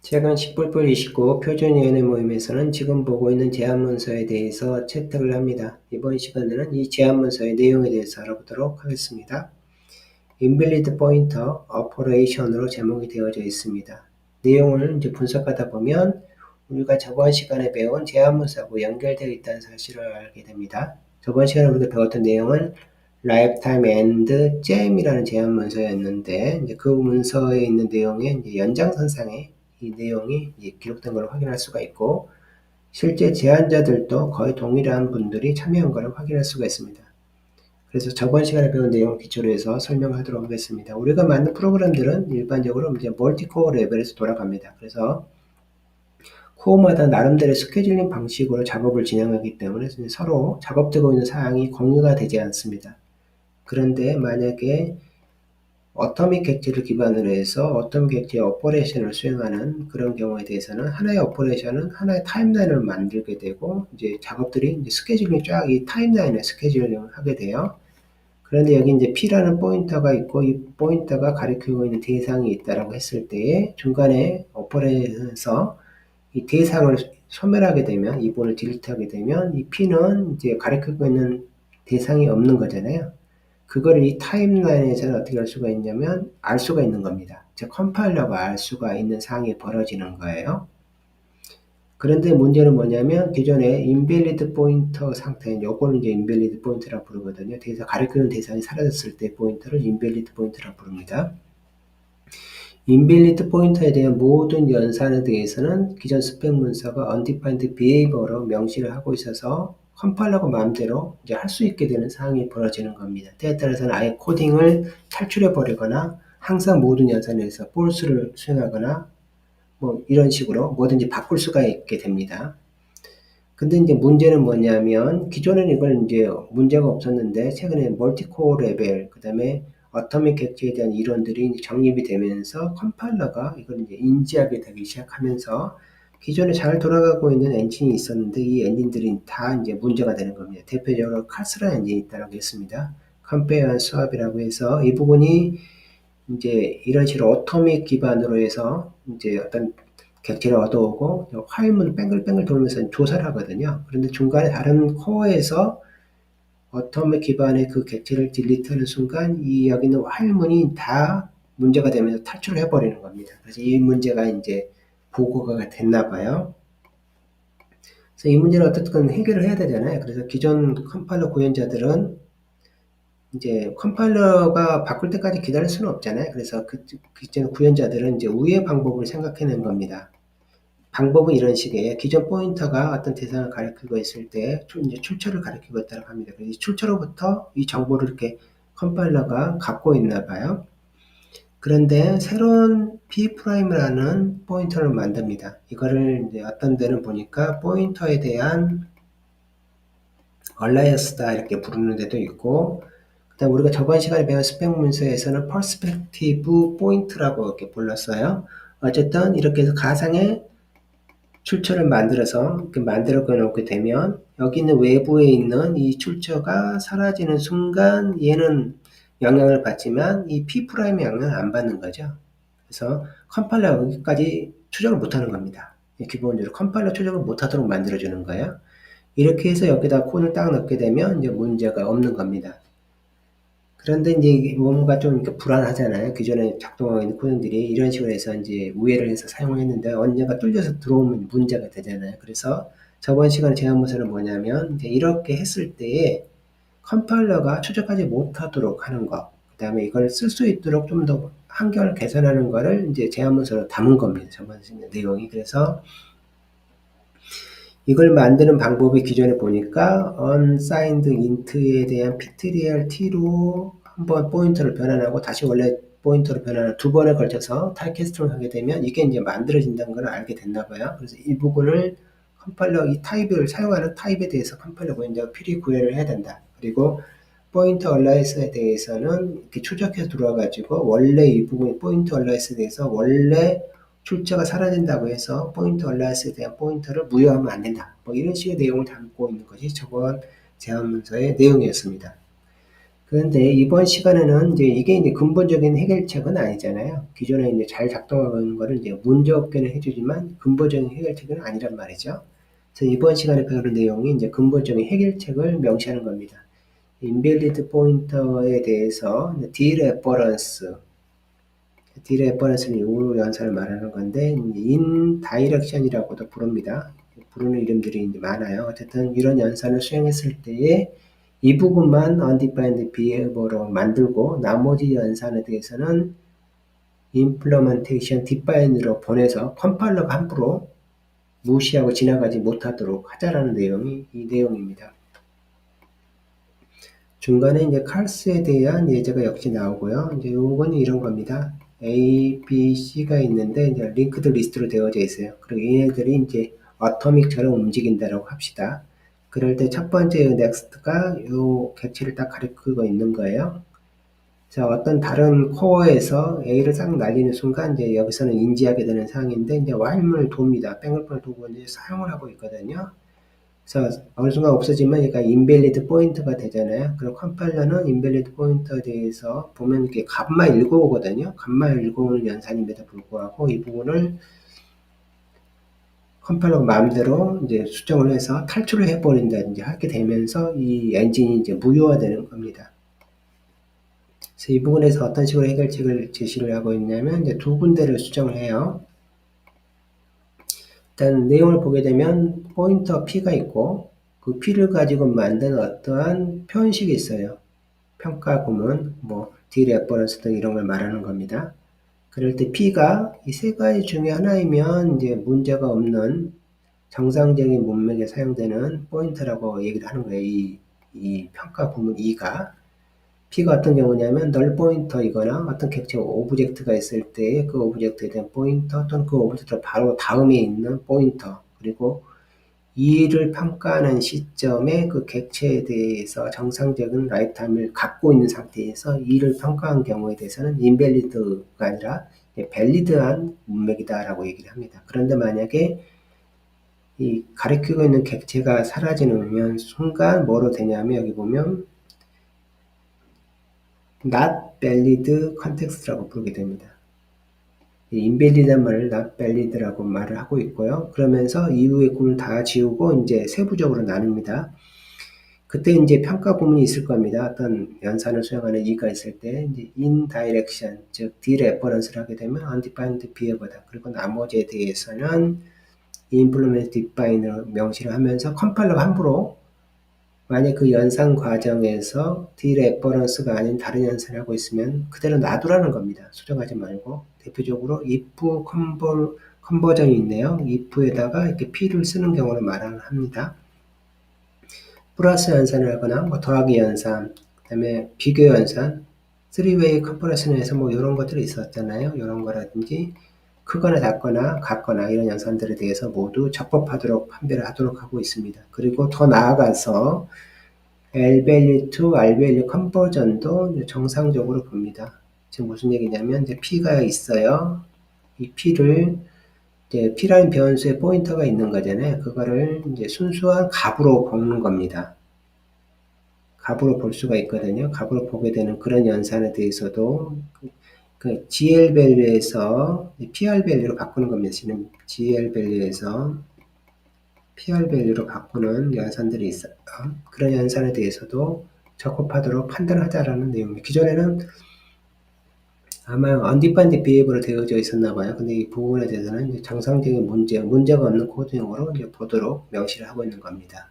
최근 10불29 표준위원회 모임에서는 지금 보고 있는 제안문서에 대해서 채택을 합니다. 이번 시간에는 이 제안문서의 내용에 대해서 알아보도록 하겠습니다. 인밸리드 포인터 오퍼레이션으로 제목이 되어져 있습니다. 내용을 이제 분석하다 보면 우리가 저번 시간에 배운 제안문서하고 연결되어 있다는 사실을 알게 됩니다. 저번 시간에 우리가 배웠던 내용은 라이프타임 앤드 잼이라는 제안문서였는데 이제 그 문서에 있는 내용의 이제 연장선상에 이 내용이 기록된 걸 확인할 수가 있고, 실제 제안자들도 거의 동일한 분들이 참여한 것을 확인할 수가 있습니다. 그래서 저번 시간에 배운 내용을 기초로 해서 설명하도록 하겠습니다. 우리가 만든 프로그램들은 일반적으로 이제 멀티코어 레벨에서 돌아갑니다. 그래서 코어마다 나름대로 스케줄링 방식으로 작업을 진행하기 때문에 서로 작업되고 있는 사항이 공유가 되지 않습니다. 그런데 만약에 어토믹 객체를 기반으로 해서 어토믹 객체의 오퍼레이션을 수행하는 그런 경우에 대해서는 하나의 오퍼레이션은 하나의 타임라인을 만들게 되고, 이제 작업들이 이제 스케줄링 쫙 이 타임라인에 스케줄링을 하게 돼요. 그런데 여기 이제 P라는 포인터가 있고, 이 포인터가 가리키고 있는 대상이 있다라고 했을 때에 중간에 오퍼레이션에서 이 대상을 소멸하게 되면, 이 부분을 딜리트하게 되면 이 P는 이제 가리키고 있는 대상이 없는 거잖아요. 그거를 이 타임라인에서는 어떻게 할 수가 있냐면 알 수가 있는 겁니다. 즉 컴파일러가 알 수가 있는 상황이 벌어지는 거예요. 그런데 문제는 뭐냐면 기존에 인밸리드 포인터 상태인 요거는 이제 인밸리드 포인트라고 부르거든요. 대상 가리키는 대상이 사라졌을 때 포인터를 인밸리드 포인트라고 부릅니다. 인밸리드 포인터에 대한 모든 연산에 대해서는 기존 스펙 문서가 undefined behavior로 명시를 하고 있어서 컴파일러가 마음대로 이제 할 수 있게 되는 상황이 벌어지는 겁니다. 때에 따라서는 아예 코딩을 탈출해 버리거나 항상 모든 연산에서 false를 수행하거나 뭐 이런 식으로 뭐든지 바꿀 수가 있게 됩니다. 근데 이제 문제는 뭐냐면 기존에는 이걸 이제 문제가 없었는데 최근에 멀티코어 레벨, 그 다음에 어토믹 객체에 대한 이론들이 정립이 되면서 컴파일러가 이걸 이제 인지하게 되기 시작하면서 기존에 잘 돌아가고 있는 엔진이 있었는데 이 엔진들이 다 이제 문제가 되는 겁니다. 대표적으로 카스라 엔진이 있다고 했습니다. 컴페어 수압이라고 해서 이 부분이 이제 이런 식으로 어토믹 기반으로 해서 이제 어떤 객체를 얻어오고 화염을 뺑글뺑글 돌면서 조사를 하거든요. 그런데 중간에 다른 코어에서 어토믹 기반의 그 객체를 딜리트하는 순간 이 여기 있는 화염문이 다 문제가 되면서 탈출을 해버리는 겁니다. 그래서 이 문제가 이제 보고가 됐나 봐요. 그래서 이 문제를 어떻든 해결을 해야 되잖아요. 그래서 기존 컴파일러 구현자들은 이제 컴파일러가 바꿀 때까지 기다릴 수는 없잖아요. 그래서 기존 구현자들은 이제 우회 방법을 생각해낸 겁니다. 방법은 이런 식이에요. 기존 포인터가 어떤 대상을 가리키고 있을 때 이제 출처를 가리키고 있다고 합니다. 그래서 이 출처로부터 이 정보를 이렇게 컴파일러가 갖고 있나 봐요. 그런데 새로운 P'라는 포인터를 만듭니다. 이거를 이제 어떤 데는 보니까 포인터에 대한 얼라이언스다 이렇게 부르는 데도 있고, 그다음 우리가 저번 시간에 배운 스펙 문서에서는 퍼스펙티브 포인트라고 이렇게 불렀어요. 어쨌든 이렇게 해서 가상의 출처를 만들어서 이렇게 만들어 놓게 되면 여기 있는 외부에 있는 이 출처가 사라지는 순간 얘는 영향을 받지만 이 P'의 영향을 안 받는 거죠. 그래서 컴파일러가 여기까지 추적을 못하는 겁니다. 기본적으로 컴파일러 추적을 못하도록 만들어주는 거예요. 이렇게 해서 여기다 코드를 딱 넣게 되면 이제 문제가 없는 겁니다. 그런데 이제 뭔가 좀 불안하잖아요. 기존에 작동하고 있는 코딩들이 이런 식으로 해서 이제 우회를 해서 사용을 했는데 언젠가 뚫려서 들어오면 문제가 되잖아요. 그래서 저번 시간에 제안 문서는 뭐냐면 이제 이렇게 했을 때에 컴파일러가 추적하지 못하도록 하는 것, 그 다음에 이걸 쓸 수 있도록 좀 더 한결 개선하는 거를 이제 제안 문서로 담은 겁니다. 저번 내용이. 그래서 이걸 만드는 방법이 기존에 보니까 unsigned int에 대한 ptral t로 한번 포인터를 변환하고 다시 원래 포인터로 변환을 두 번에 걸쳐서 타입캐스팅을 하게 되면 이게 이제 만들어진다는 걸 알게 됐나 봐요. 그래서 이 부분을 컴파일러 이 타입을 사용하는 타입에 대해서 컴파일러 구현자가 필히 구현을 해야 된다. 그리고 포인터 얼라이스에 대해서는 이렇게 추적해서 들어와가지고 원래 이 부분 포인터 얼라이스에 대해서 원래 출처가 사라진다고 해서 포인터 얼라이스에 대한 포인터를 무효하면 안 된다. 뭐 이런 식의 내용을 담고 있는 것이 저번 제안 문서의 내용이었습니다. 그런데 이번 시간에는 이제 이게 이제 근본적인 해결책은 아니잖아요. 기존에 이제 잘 작동하고 있는 거를 이제 문제 없게는 해주지만 근본적인 해결책은 아니란 말이죠. 그래서 이번 시간에 배울 내용이 이제 근본적인 해결책을 명시하는 겁니다. 인밸리드 포인터에 대해서 디레퍼런스를 요 연산을 말하는 건데 인다이렉션이라고도 부릅니다. 부르는 이름들이 이제 많아요. 어쨌든 이런 연산을 수행했을 때에 이 부분만 undefined behavior로 만들고 나머지 연산에 대해서는 implementation define으로 보내서 컴파일러가 함부로 무시하고 지나가지 못하도록 하자라는 내용이 이 내용입니다. 중간에 이제 칼스에 대한 예제가 역시 나오고요. 이제 요거는 이런 겁니다. A, B, C가 있는데 이제 링크드 리스트로 되어져 있어요. 그리고 얘네들이 이제 어토믹처럼 움직인다라고 합시다. 그럴 때 첫 번째 넥스트가 요 객체를 딱 가리키고 있는 거예요. 자, 어떤 다른 코어에서 A를 싹 날리는 순간 이제 여기서는 인지하게 되는 상황인데 이제 while문을 돕니다. 뺑글뺑글 도고 이제 사용을 하고 있거든요. 그래서 어느 순간 없어지면 얘가 invalid 포인트가 되잖아요. 그럼 컴파일러는 invalid 포인터에 대해서 보면 이렇게 값만 읽어오거든요. 값만 읽어오는 연산임에도 불구하고 이 부분을 컴파일러가 마음대로 이제 수정을 해서 탈출을 해버린다든지 하게 되면서 이 엔진이 이제 무효화되는 겁니다. 그래서 이 부분에서 어떤 식으로 해결책을 제시를 하고 있냐면 이제 두 군데를 수정을 해요. 일단 내용을 보게 되면 포인터 P가 있고 그 P를 가지고 만든 어떠한 표현식이 있어요. 평가 구문, 뭐 디레퍼런스 등 이런 걸 말하는 겁니다. 그럴 때 P가 이 세 가지 중에 하나이면 이제 문제가 없는 정상적인 문맥에 사용되는 포인터라고 얘기를 하는 거예요. 이 평가 구문 2가. P가 어떤 경우냐면 널 포인터이거나 어떤 객체 오브젝트가 있을 때 그 오브젝트에 대한 포인터 또는 그 오브젝트 바로 다음에 있는 포인터 그리고 이를 평가하는 시점에 그 객체에 대해서 정상적인 라이프타임을 갖고 있는 상태에서 이를 평가한 경우에 대해서는 인밸리드가 아니라 밸리드한 문맥이다라고 얘기를 합니다. 그런데 만약에 이 가리키고 있는 객체가 사라지는 순간 뭐로 되냐면 여기 보면 not valid context라고 부르게 됩니다. invalid한 말을 not valid라고 말을 하고 있고요. 그러면서 이후의 구문을 다 지우고 이제 세부적으로 나눕니다. 그때 이제 평가 구문이 있을 겁니다. 어떤 연산을 수행하는 이가 있을 때 이제 indirection 즉 dereference를 하게 되면 undefined behavior다. 그리고 나머지에 대해서는 implement define을 명시를 하면서 컴파일러가 함부로 만약 그 연산 과정에서 디레퍼런스가 아닌 다른 연산을 하고 있으면 그대로 놔두라는 겁니다. 수정하지 말고 대표적으로 if 컨버전이 있네요. if에다가 이렇게 p를 쓰는 경우를 말합니다. 플러스 연산을 하거나 뭐 더하기 연산, 그 다음에 비교 연산, 3way 컴퍼레이션에서 뭐 이런 것들이 있었잖아요. 이런 거라든지 크거나 작거나 같거나 이런 연산들에 대해서 모두 적법하도록 판별을 하도록 하고 있습니다. 그리고 더 나아가서 L-value to R-value 컨버전도 정상적으로 봅니다. 지금 무슨 얘기냐면 이제 P가 있어요. 이 P를 이제 P라는 변수에 포인터가 있는 거잖아요. 그거를 이제 순수한 값으로 보는 겁니다. 값으로 볼 수가 있거든요. 값으로 보게 되는 그런 연산에 대해서도 그 GL value에서 PR value로 바꾸는 겁니다. 지금 GL value에서 PR value로 바꾸는 연산들이 있어요. 그런 연산에 대해서도 적합하도록 판단하자라는 내용입니다. 기존에는 아마 undefined behavior로 되어져 있었나 봐요. 근데 이 부분에 대해서는 정상적인 문제가 없는 코드용으로 이제 보도록 명시를 하고 있는 겁니다.